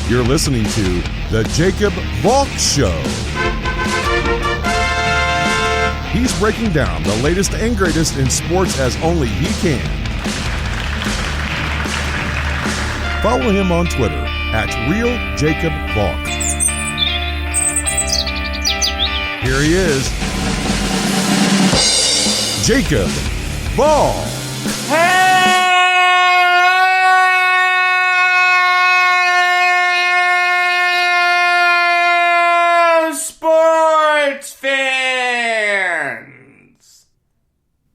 You're listening to The Jacob Valk Show. He's breaking down the latest and greatest in sports as only he can. Follow him on Twitter at RealJacobValk. Here he is, Jacob Valk. Sports fans,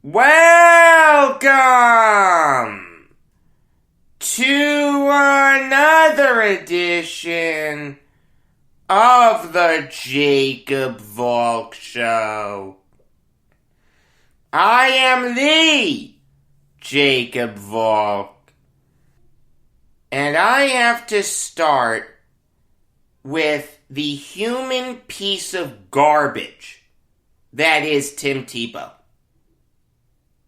welcome to another edition of the Jacob Valk Show. I am the Jacob Valk, and I have to start with the human piece of garbage that is Tim Tebow.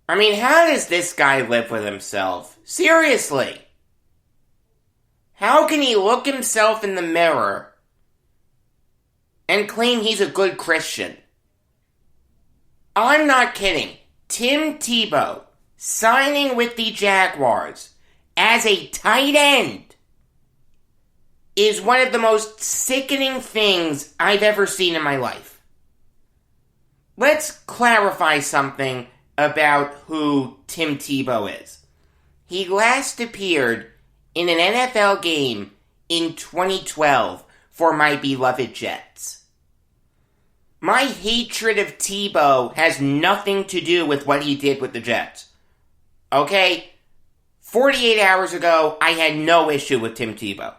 I mean, how does this guy live with himself? Seriously. How can he look himself in the mirror and claim he's a good Christian? I'm not kidding. Tim Tebow signing with the Jaguars as a tight end is one of the most sickening things I've ever seen in my life. Let's clarify something about who Tim Tebow is. He last appeared in an NFL game in 2012 for my beloved Jets. My hatred of Tebow has nothing to do with what he did with the Jets. Okay? 48 hours ago, I had no issue with Tim Tebow.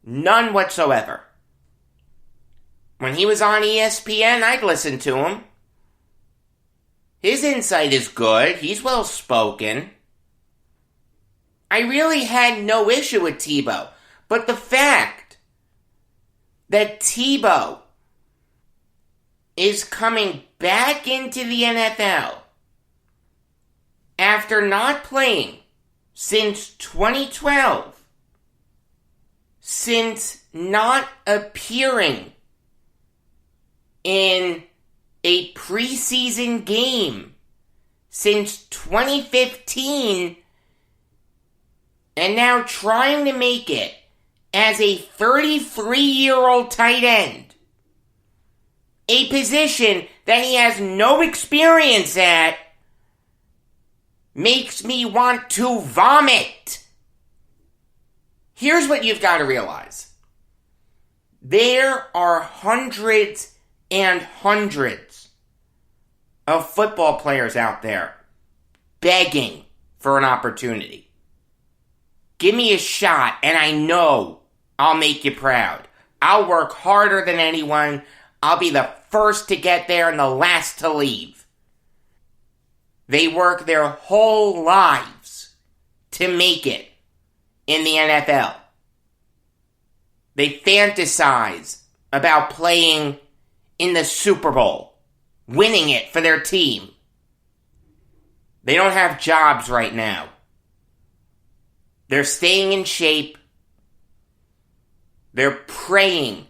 None whatsoever. When he was on ESPN, I'd listen to him. His insight is good. He's well spoken. I really had no issue with Tebow. But the fact that Tebow is coming back into the NFL after not playing since 2012, since not appearing in a preseason game since 2015, and now trying to make it as a 33-year-old tight end, a position that he has no experience at, makes me want to vomit. Here's what you've got to realize. There are hundreds and hundreds of football players out there begging for an opportunity. Give me a shot and I know I'll make you proud. I'll work harder than anyone. I'll be the first to get there and the last to leave. They work their whole lives to make it in the NFL. They fantasize about playing in the Super Bowl, winning it for their team. They don't have jobs right now. They're staying in shape. They're praying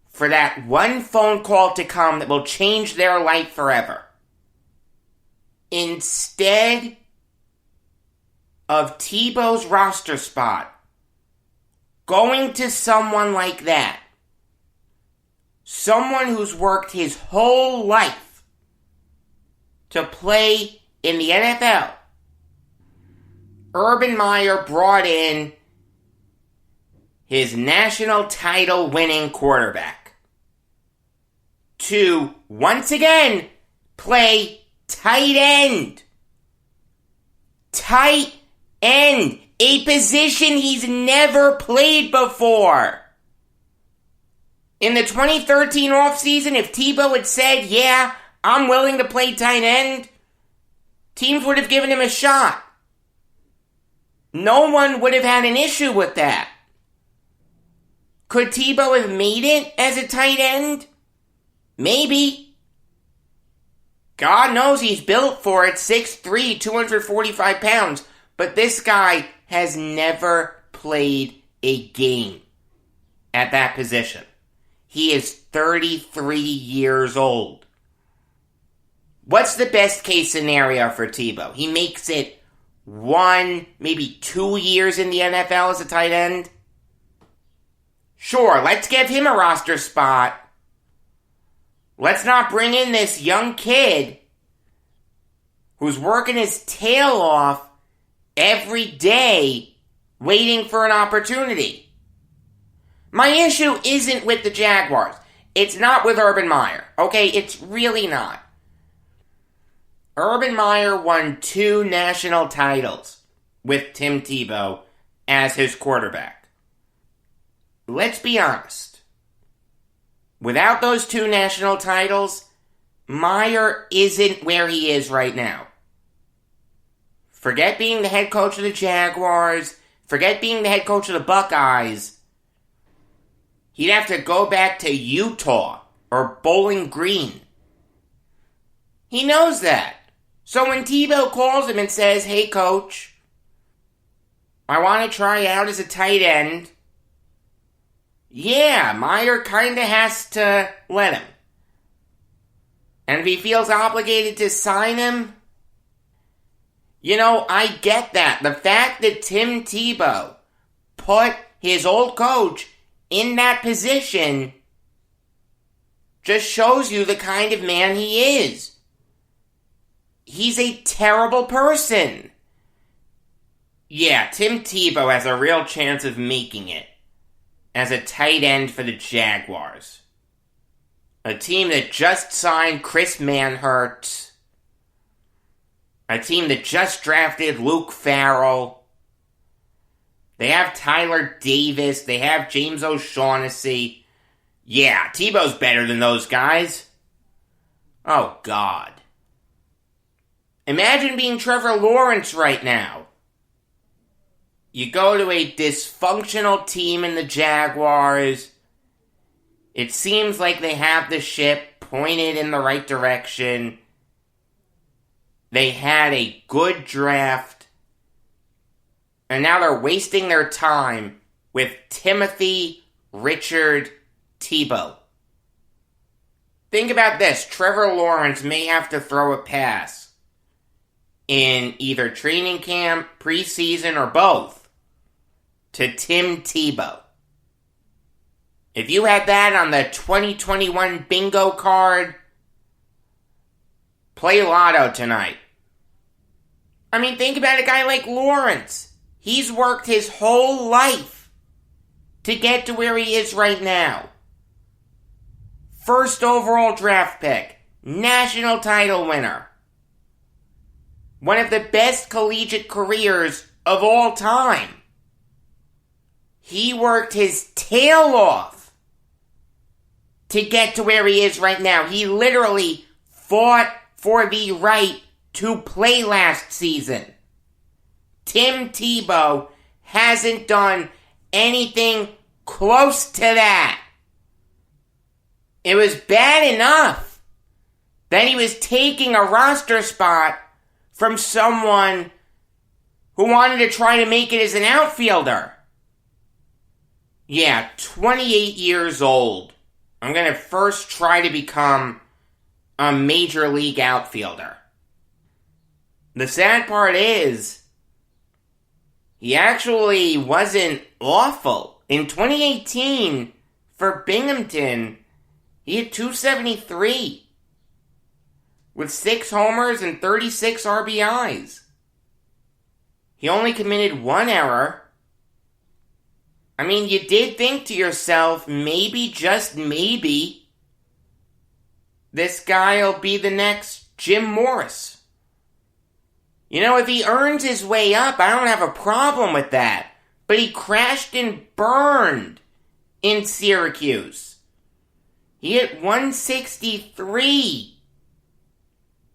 for that one phone call to come that will change their life forever. Instead of Tebow's roster spot going to someone like that, someone who's worked his whole life to play in the NFL, Urban Meyer brought in his national title winning quarterback to once again play tight end. Tight end. A position he's never played before. In the 2013 offseason, if Tebow had said, yeah, I'm willing to play tight end, teams would have given him a shot. No one would have had an issue with that. Could Tebow have made it as a tight end? Maybe. God knows he's built for it, 6'3", 245 pounds. But this guy has never played a game at that position. He is 33 years old. What's the best case scenario for Tebow? He makes it 1, maybe 2 years in the NFL as a tight end? Sure, let's give him a roster spot. Let's not bring in this young kid who's working his tail off every day waiting for an opportunity. My issue isn't with the Jaguars. It's not with Urban Meyer. Okay, it's really not. Urban Meyer won 2 national titles with Tim Tebow as his quarterback. Let's be honest. Without those 2 national titles, Meyer isn't where he is right now. Forget being the head coach of the Jaguars. Forget being the head coach of the Buckeyes. He'd have to go back to Utah or Bowling Green. He knows that. So when Tebow calls him and says, "Hey, coach, I want to try out as a tight end," yeah, Meyer kind of has to let him. And if he feels obligated to sign him, I get that. The fact that Tim Tebow put his old coach in that position just shows you the kind of man he is. He's a terrible person. Yeah, Tim Tebow has a real chance of making it as a tight end for the Jaguars. A team that just signed Chris Manhurt. A team that just drafted Luke Farrell. They have Tyler Davis. They have James O'Shaughnessy. Yeah, Tebow's better than those guys. Oh, God. Imagine being Trevor Lawrence right now. You go to a dysfunctional team in the Jaguars. It seems like they have the ship pointed in the right direction. They had a good draft. And now they're wasting their time with Timothy Richard Tebow. Think about this. Trevor Lawrence may have to throw a pass in either training camp, preseason, or both to Tim Tebow. If you had that on the 2021 bingo card, play lotto tonight. I mean, think about a guy like Lawrence. He's worked his whole life to get to where he is right now. First overall draft pick, national title winner. One of the best collegiate careers of all time. He worked his tail off to get to where he is right now. He literally fought for the right to play last season. Tim Tebow hasn't done anything close to that. It was bad enough that he was taking a roster spot from someone who wanted to try to make it as an outfielder. Yeah, 28 years old. I'm going to first try to become a major league outfielder. The sad part is, he actually wasn't awful. In 2018, for Binghamton, he had 273 with 6 homers and 36 RBIs. He only committed 1 error. I mean, you did think to yourself, maybe, just maybe, this guy will be the next Jim Morris. If he earns his way up, I don't have a problem with that. But he crashed and burned in Syracuse. He hit 163.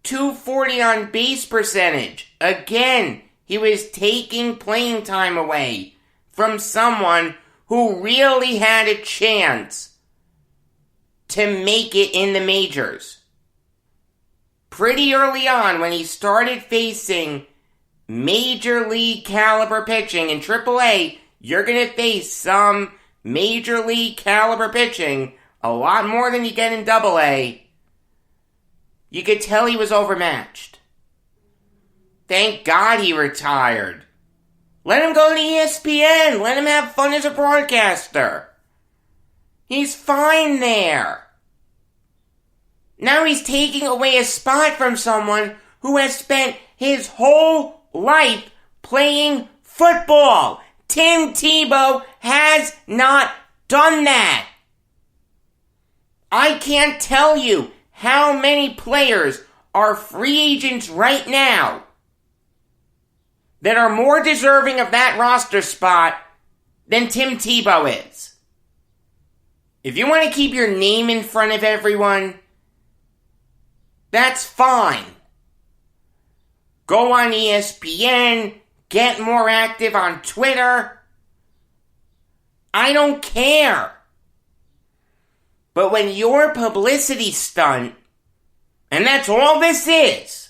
240 on base percentage. Again, he was taking playing time away from someone who really had a chance to make it in the majors. Pretty early on, when he started facing major league caliber pitching in AAA, you're going to face some major league caliber pitching, a lot more than you get in AA. You could tell he was overmatched. Thank God he retired. Let him go to ESPN. Let him have fun as a broadcaster. He's fine there. Now he's taking away a spot from someone who has spent his whole life playing football. Tim Tebow has not done that. I can't tell you how many players are free agents right now that are more deserving of that roster spot than Tim Tebow is. If you want to keep your name in front of everyone, that's fine. Go on ESPN, get more active on Twitter. I don't care. But when your publicity stunt, and that's all this is,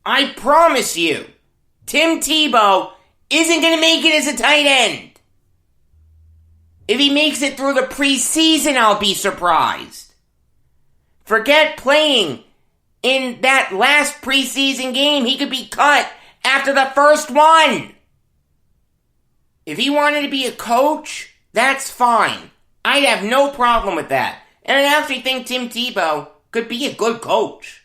I promise you, Tim Tebow isn't going to make it as a tight end. If he makes it through the preseason, I'll be surprised. Forget playing in that last preseason game. He could be cut after the first one. If he wanted to be a coach, that's fine. I'd have no problem with that. And I actually think Tim Tebow could be a good coach.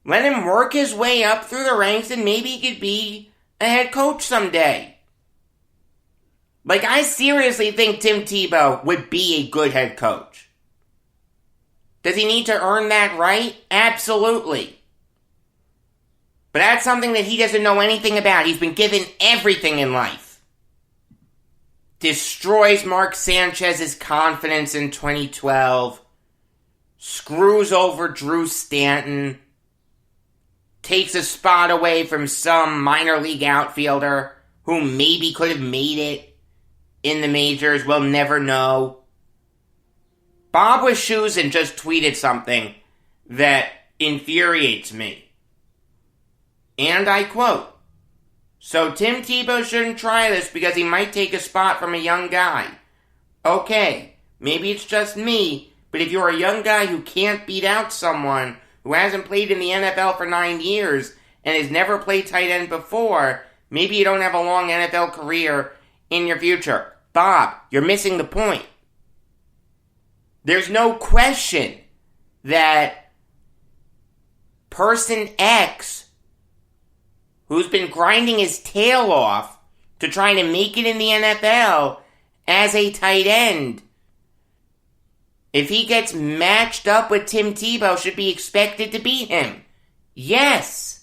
Let him work his way up through the ranks and maybe he could be a head coach someday. Like, I seriously think Tim Tebow would be a good head coach. Does he need to earn that right? Absolutely. But that's something that he doesn't know anything about. He's been given everything in life. Destroys Mark Sanchez's confidence in 2012. Screws over Drew Stanton. Takes a spot away from some minor league outfielder who maybe could have made it in the majors. We'll never know. Bob Wischusen just tweeted something that infuriates me. And I quote, "So Tim Tebow shouldn't try this because he might take a spot from a young guy. Okay, maybe it's just me, but if you're a young guy who can't beat out someone who hasn't played in the NFL for 9 years and has never played tight end before, maybe you don't have a long NFL career in your future." Bob, you're missing the point. There's no question that person X, who's been grinding his tail off to try to make it in the NFL as a tight end, if he gets matched up with Tim Tebow, should be expected to beat him. Yes.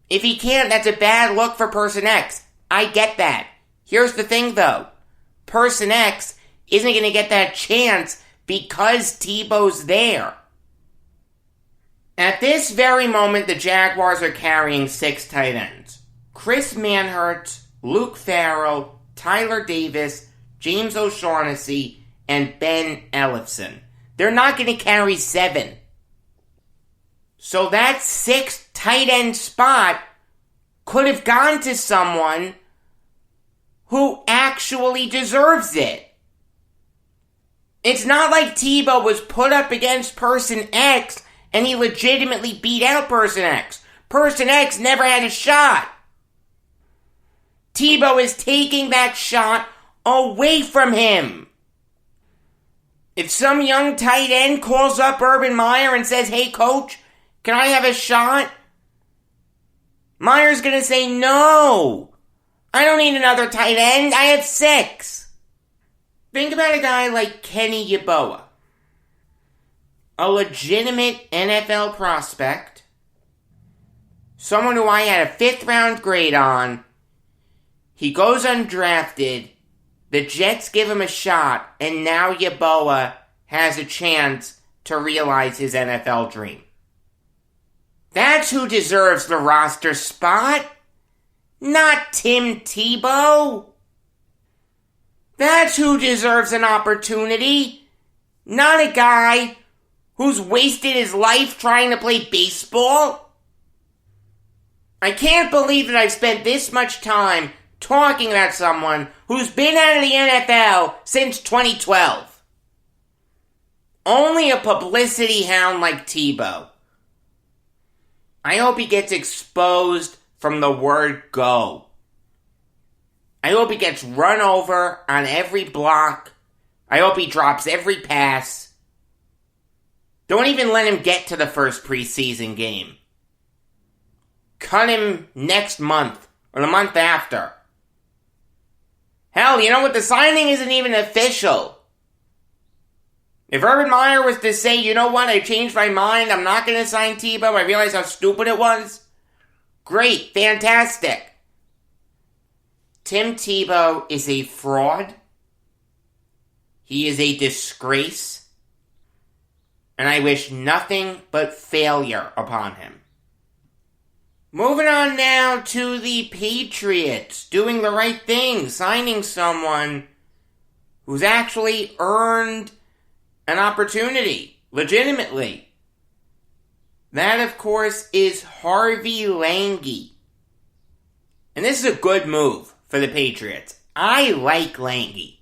If he can't, that's a bad look for person X. I get that. Here's the thing, though. Person X isn't going to get that chance because Tebow's there. At this very moment, the Jaguars are carrying 6 tight ends. Chris Manhertz, Luke Farrell, Tyler Davis, James O'Shaughnessy, and Ben Ellefson. They're not going to carry 7. So that 6th tight end spot could have gone to someone who actually deserves it. It's not like Tebow was put up against person X and he legitimately beat out person X. Person X never had a shot. Tebow is taking that shot away from him. If some young tight end calls up Urban Meyer and says, "Hey coach, can I have a shot?" Meyer's gonna say, "No. I don't need another tight end. I have 6. Think about a guy like Kenny Yeboah. A legitimate NFL prospect. Someone who I had a 5th round grade on. He goes undrafted. The Jets give him a shot. And now Yeboah has a chance to realize his NFL dream. That's who deserves the roster spot. Not Tim Tebow. That's who deserves an opportunity. Not a guy who's wasted his life trying to play baseball. I can't believe that I've spent this much time talking about someone who's been out of the NFL since 2012. Only a publicity hound like Tebow. I hope he gets exposed from the word go. I hope he gets run over on every block. I hope he drops every pass. Don't even let him get to the first preseason game. Cut him next month or the month after. Hell, you know what? The signing isn't even official. If Urban Meyer was to say, you know what, I changed my mind, I'm not going to sign Tebow, I realized how stupid it was. Great, fantastic. Tim Tebow is a fraud. He is a disgrace. And I wish nothing but failure upon him. Moving on now to the Patriots, doing the right thing, signing someone who's actually earned an opportunity, legitimately. That, of course, is Harvey Lange. And this is a good move for the Patriots. I like Lange.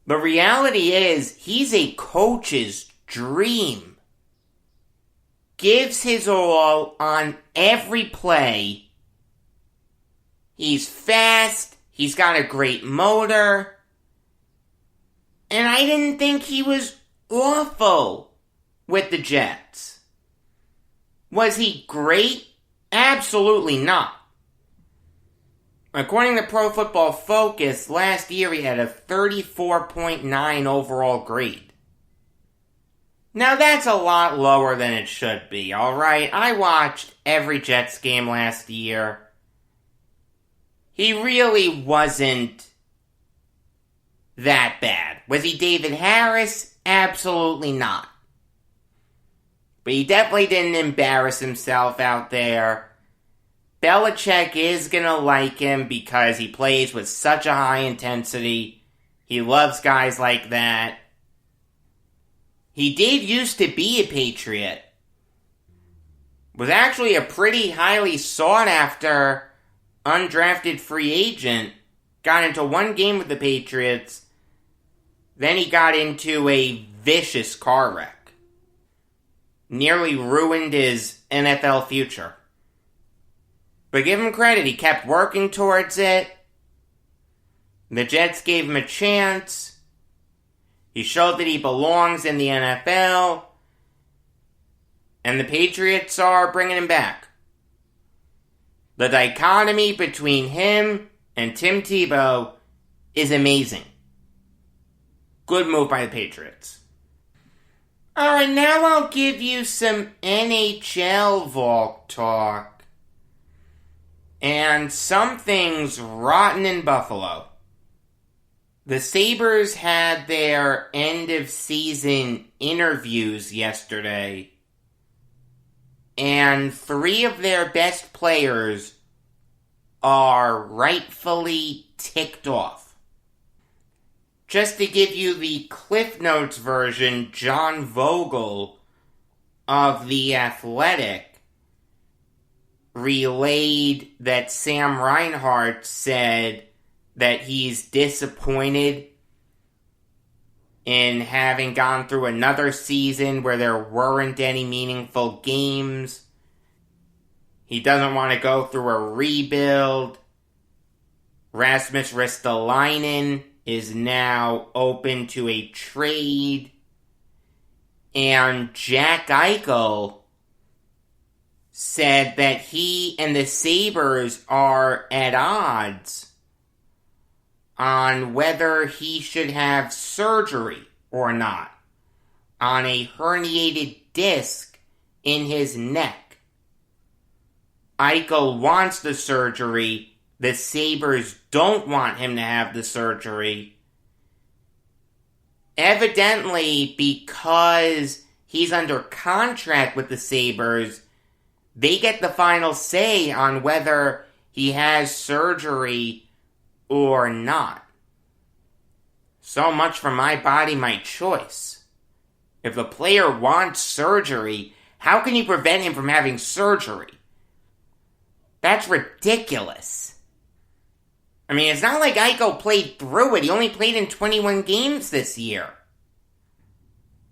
The reality is, he's a coach's dream. Gives his all on every play. He's fast. He's got a great motor. And I didn't think he was awful with the Jets. Was he great? Absolutely not. According to Pro Football Focus, last year he had a 34.9 overall grade. Now that's a lot lower than it should be, alright? I watched every Jets game last year. He really wasn't that bad. Was he David Harris? Absolutely not. But he definitely didn't embarrass himself out there. Belichick is gonna like him because he plays with such a high intensity. He loves guys like that. He did used to be a Patriot. Was actually a pretty highly sought after undrafted free agent. Got into one game with the Patriots. Then he got into a vicious car wreck. Nearly ruined his NFL future. But give him credit, he kept working towards it. The Jets gave him a chance. He showed that he belongs in the NFL. And the Patriots are bringing him back. The dichotomy between him and Tim Tebow is amazing. Good move by the Patriots. Alright, now I'll give you some NHL Valk talk. And something's rotten in Buffalo. The Sabres had their end-of-season interviews yesterday, and 3 of their best players are rightfully ticked off. Just to give you the Cliff Notes version, John Vogel of The Athletic relayed that Sam Reinhart said that he's disappointed in having gone through another season where there weren't any meaningful games. He doesn't want to go through a rebuild. Rasmus Ristolainen is now open to a trade. And Jack Eichel said that he and the Sabres are at odds on whether he should have surgery or not on a herniated disc in his neck. Eichel wants the surgery. The Sabres don't want him to have the surgery. Evidently, because he's under contract with the Sabres, they get the final say on whether he has surgery or not. So much for my body, my choice. If the player wants surgery, how can you prevent him from having surgery? That's ridiculous. I mean, it's not like Eichel played through it. He only played in 21 games this year.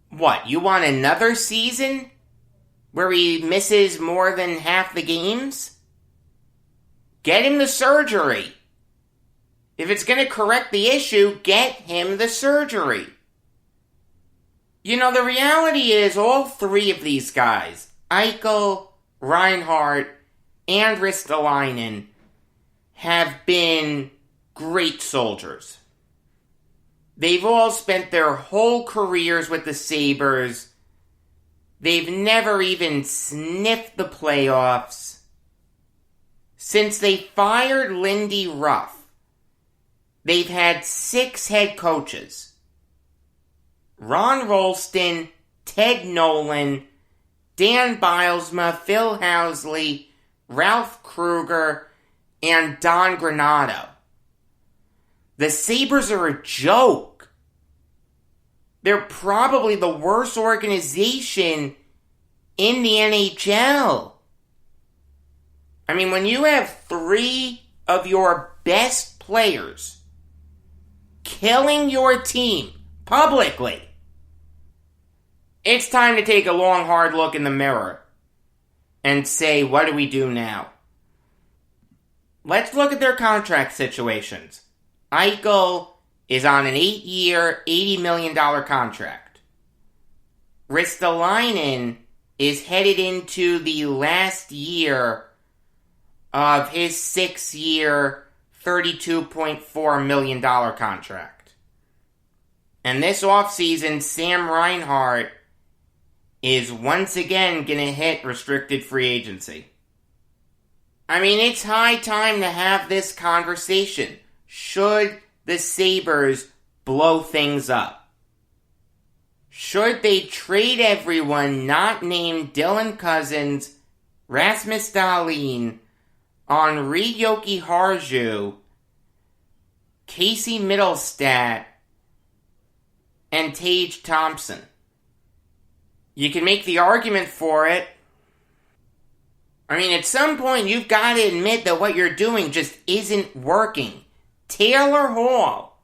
What, you want another season where he misses more than half the games? Get him the surgery. If it's going to correct the issue, get him the surgery. You know, the reality is all three of these guys, Eichel, Reinhart, and Ristolainen, have been great soldiers. They've all spent their whole careers with the Sabres. They've never even sniffed the playoffs. Since they fired Lindy Ruff, they've had 6 head coaches. Ron Rolston, Ted Nolan, Dan Bilesma, Phil Housley, Ralph Kruger, and Don Granato. The Sabres are a joke. They're probably the worst organization in the NHL. I mean, when you have 3 of your best players killing your team publicly, it's time to take a long, hard look in the mirror and say, what do we do now? Let's look at their contract situations. Eichel is on an 8-year, $80 million contract. Ristolainen is headed into the last year of his 6-year, $32.4 million contract. And this offseason, Sam Reinhart is once again going to hit restricted free agency. I mean, it's high time to have this conversation. Should the Sabres blow things up? Should they trade everyone not named Dylan Cousins, Rasmus Dahlin, Henri Jokiharju, Casey Middlestat, and Tage Thompson? You can make the argument for it. I mean, at some point, you've got to admit that what you're doing just isn't working. Taylor Hall,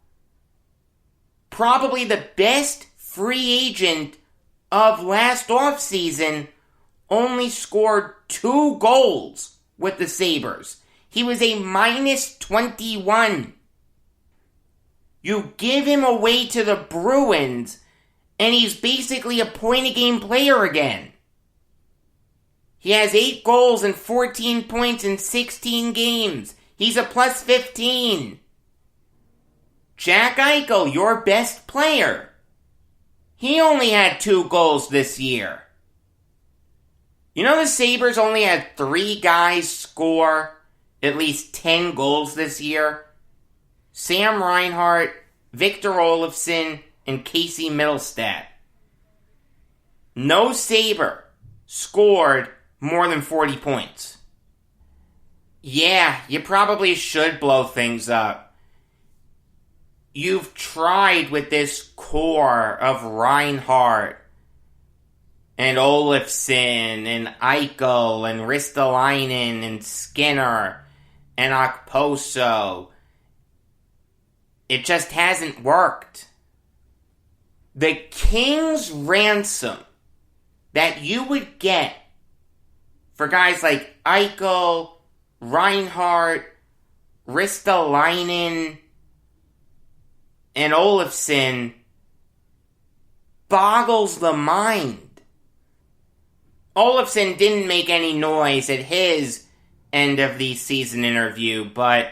probably the best free agent of last offseason, only scored 2 goals with the Sabres. He was a minus 21. You give him away to the Bruins, and he's basically a point-a-game player again. He has 8 goals and 14 points in 16 games. He's a plus 15. Jack Eichel, your best player. He only had 2 goals this year. You know the Sabres only had 3 guys score at least 10 goals this year? Sam Reinhart, Victor Olofsson, and Casey Middlestat. No Sabre scored more than 40 points. Yeah, you probably should blow things up. You've tried with this core of Reinhart and Olofsson and Eichel and Ristolainen and Skinner and Okposo. It just hasn't worked. The king's ransom that you would get for guys like Eichel, Reinhart, Ristolainen, and Olofsson boggles the mind. Olofsson didn't make any noise at his end of the season interview, but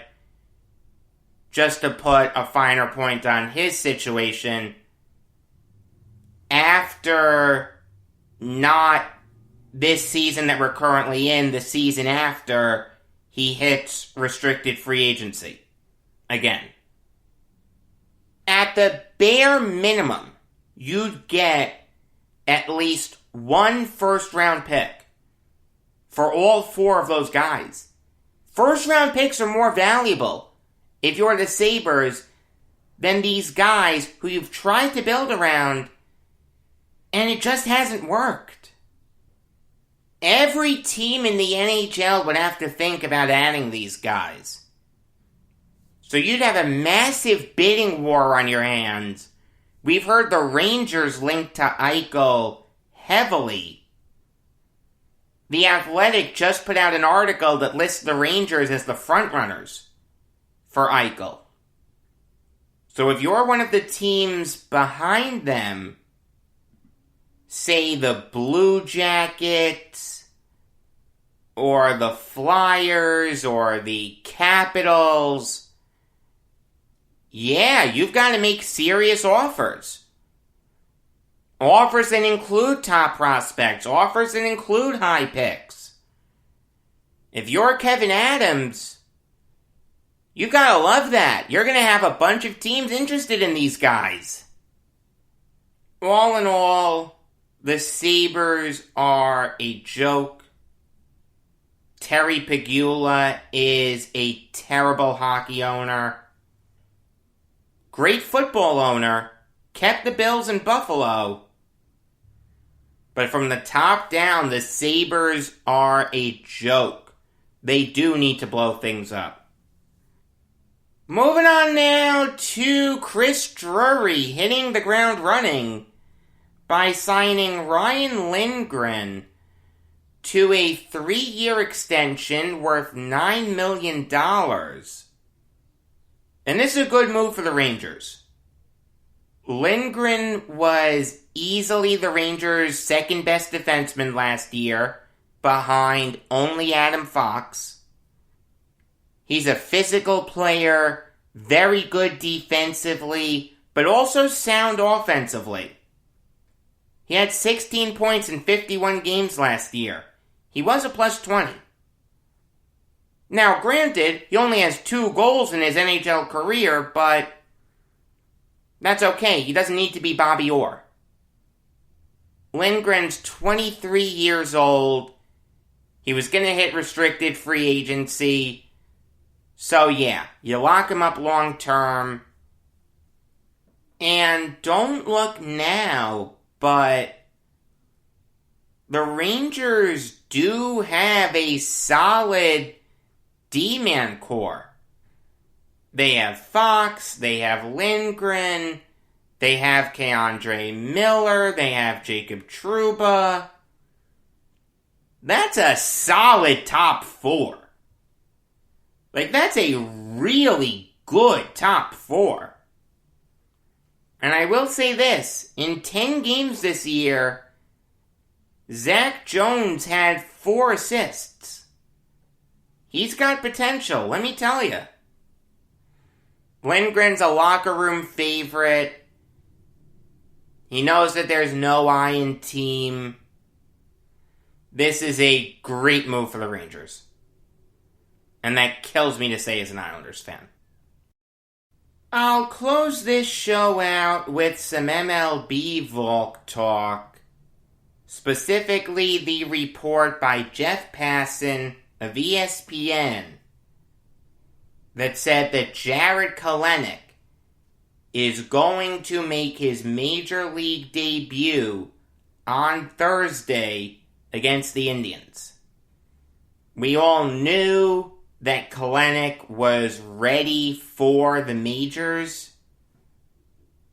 just to put a finer point on his situation, after not this season that we're currently in, the season after, he hits restricted free agency again. At the bare minimum, you'd get at least 1 first-round pick for all 4 of those guys. First-round picks are more valuable if you're the Sabres than these guys who you've tried to build around, and it just hasn't worked. Every team in the NHL would have to think about adding these guys. So you'd have a massive bidding war on your hands. We've heard the Rangers linked to Eichel heavily. The Athletic just put out an article that lists the Rangers as the frontrunners for Eichel. So if you're one of the teams behind them, say the Blue Jackets, or the Flyers, or the Capitals, yeah, you've got to make serious offers. Offers that include top prospects, offers that include high picks. If you're Kevin Adams, you gotta love that. You're gonna have a bunch of teams interested in these guys. All in all, the Sabres are a joke. Terry Pegula is a terrible hockey owner. Great football owner. Kept the Bills in Buffalo. But from the top down, the Sabres are a joke. They do need to blow things up. Moving on now to Chris Drury hitting the ground running by signing Ryan Lindgren to a 3-year extension worth $9 million. And this is a good move for the Rangers. Lindgren was easily the Rangers' second best defenseman last year, behind only Adam Fox. He's a physical player, very good defensively, but also sound offensively. He had 16 points in 51 games last year. He was a plus 20. Now, granted, he only has 2 goals in his NHL career, but that's okay. He doesn't need to be Bobby Orr. Lindgren's 23 years old. He was going to hit restricted free agency. So yeah, you lock him up long term. And don't look now, but the Rangers do have a solid D-man core. They have Fox, they have Lindgren, they have Keandre Miller, they have Jacob Trouba. That's a solid top 4. Like, that's a really good top 4. And I will say this, in 10 games this year, Zach Jones had 4 assists. He's got potential, let me tell you. Lindgren's a locker room favorite. He knows that there's no I in team. This is a great move for the Rangers. And that kills me to say as an Islanders fan. I'll close this show out with some MLB Valk talk. Specifically, the report by Jeff Passan of ESPN that said that Jarred Kelenic is going to make his Major League debut on Thursday against the Indians. We all knew that Kelenic was ready for the majors.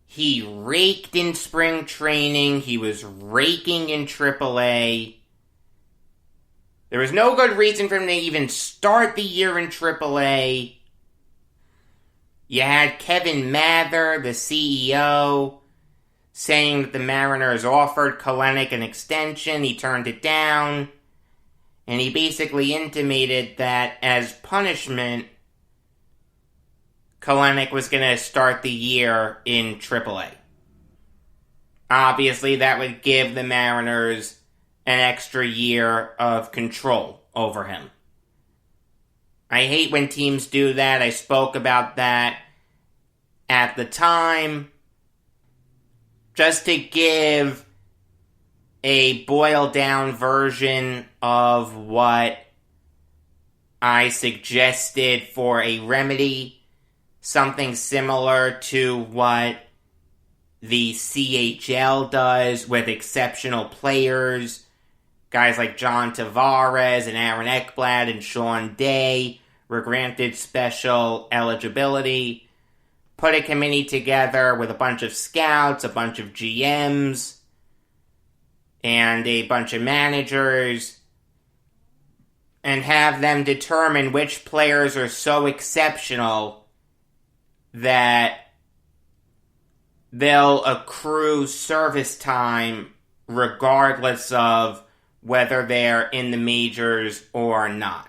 He raked in spring training. He was raking in AAA. There was no good reason for him to even start the year in AAA. You had Kevin Mather, the CEO, saying that the Mariners offered Kelenic an extension. He turned it down. And he basically intimated that as punishment, Kelenic was going to start the year in AAA. Obviously, that would give the Mariners an extra year of control over him. I hate when teams do that. I spoke about that at the time. Just to give a boiled down version of what I suggested for a remedy, something similar to what the CHL does with exceptional players Guys like John Tavares and Aaron Ekblad and Sean Day were granted special eligibility. Put a committee together with a bunch of scouts, a bunch of GMs, and a bunch of managers, and have them determine which players are so exceptional that they'll accrue service time regardless of whether they're in the majors or not.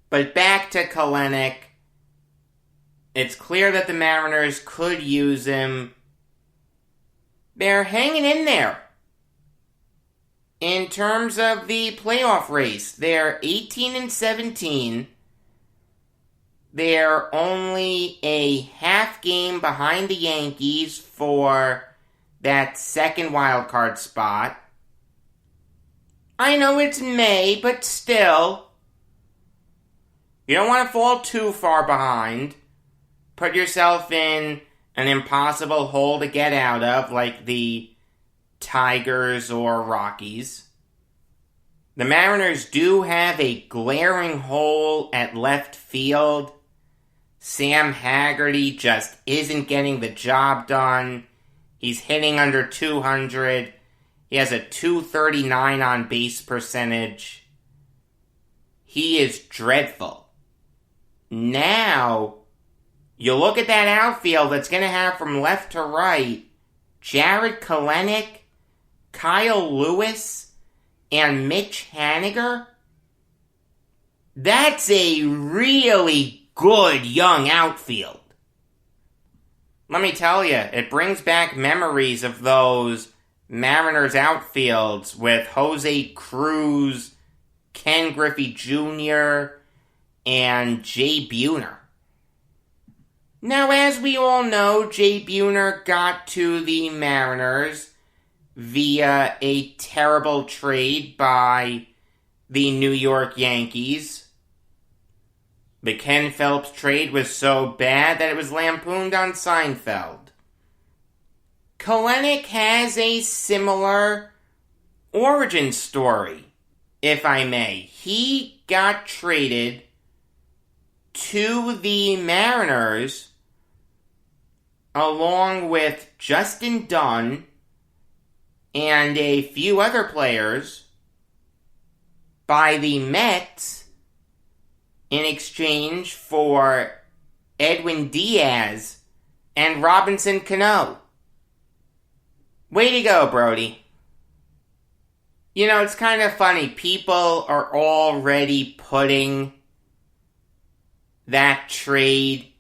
But back to Kalenic, it's clear that the Mariners could use him. They're hanging in there. In terms of the playoff race, they're 18-17. They're only a half game behind the Yankees for that second wildcard spot. I know it's May, but still, you don't want to fall too far behind. Put yourself in an impossible hole to get out of, like the Tigers or Rockies. The Mariners do have a glaring hole at left field. Sam Haggerty just isn't getting the job done. He's hitting under 200. He has a .239 on base percentage. He is dreadful. Now, you look at that outfield that's going to have from left to right, Jared Kalenic, Kyle Lewis, and Mitch Haniger. That's a really good young outfield. Let me tell you, it brings back memories of those Mariners outfields with Jose Cruz, Ken Griffey Jr., and Jay Buhner. Now, as we all know, Jay Buhner got to the Mariners via a terrible trade by the New York Yankees. The Ken Phelps trade was so bad that it was lampooned on Seinfeld. Kalenic has a similar origin story, if I may. He got traded to the Mariners along with Justin Dunn and a few other players by the Mets in exchange for Edwin Diaz and Robinson Cano. Way to go, Brody. You know, it's kind of funny. People are already putting that trade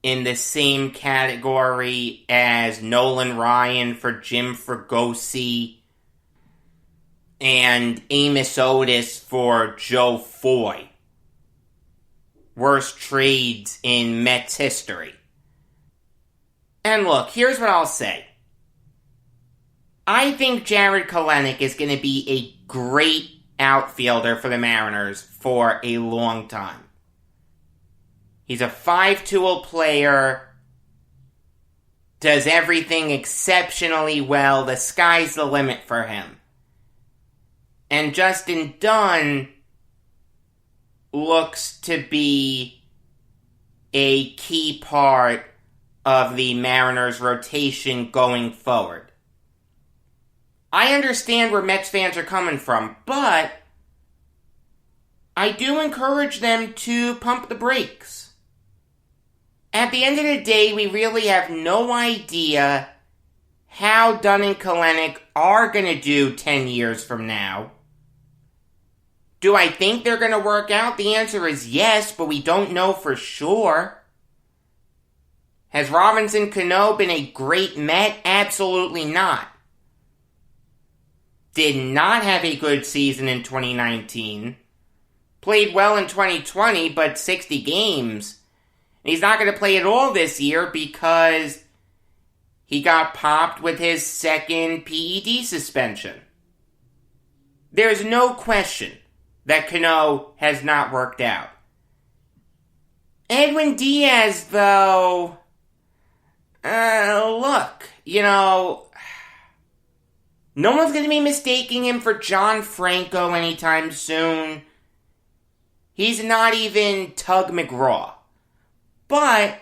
in the same category as Nolan Ryan for Jim Fregosi and Amos Otis for Joe Foy. Worst trades in Mets history. And look, here's what I'll say. I think Jared Kalenic is going to be a great outfielder for the Mariners for a long time. He's a 5-tool player, does everything exceptionally well. The sky's the limit for him. And Justin Dunn looks to be a key part of the Mariners' rotation going forward. I understand where Mets fans are coming from, but I do encourage them to pump the brakes. At the end of the day, we really have no idea how Dunn and Kalenic are going to do 10 years from now. Do I think they're going to work out? The answer is yes, but we don't know for sure. Has Robinson Cano been a great Met? Absolutely not. Did not have a good season in 2019. Played well in 2020, but 60 games. And he's not going to play at all this year because he got popped with his second PED suspension. There's no question that Cano has not worked out. Edwin Diaz, though, look, No one's going to be mistaking him for John Franco anytime soon. He's not even Tug McGraw. But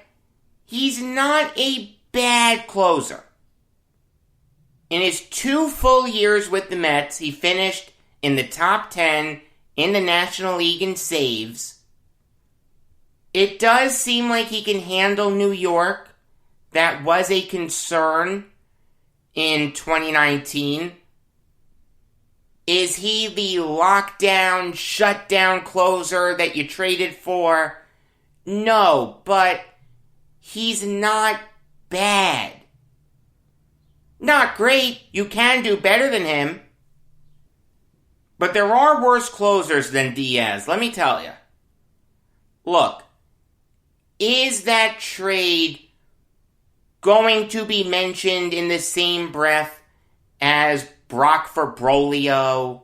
he's not a bad closer. In his 2 full years with the Mets, he finished in the top 10 in the National League in saves. It does seem like he can handle New York. That was a concern in 2019. Is he the lockdown, shutdown closer that you traded for? No, but he's not bad. Not great. You can do better than him. But there are worse closers than Diaz, let me tell you. Look, is that trade going to be mentioned in the same breath as Brock for Brolio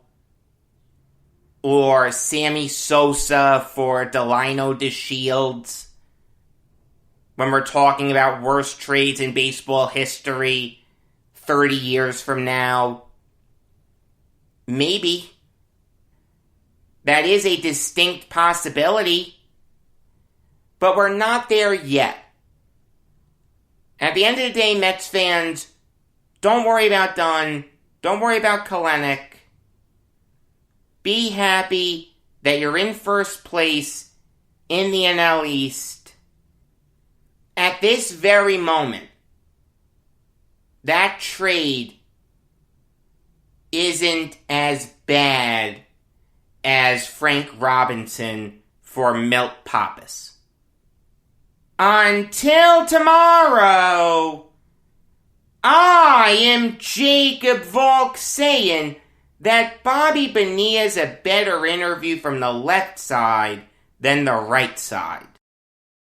or Sammy Sosa for Delino DeShields when we're talking about worst trades in baseball history 30 years from now? Maybe. That is a distinct possibility. But we're not there yet. At the end of the day, Mets fans, don't worry about Dunn. Don't worry about Kalenic. Be happy that you're in first place in the NL East. At this very moment, that trade isn't as bad as Frank Robinson for Milt Pappas. Until tomorrow, I am Jacob Valk saying that Bobby Bonilla is a better interview from the left side than the right side.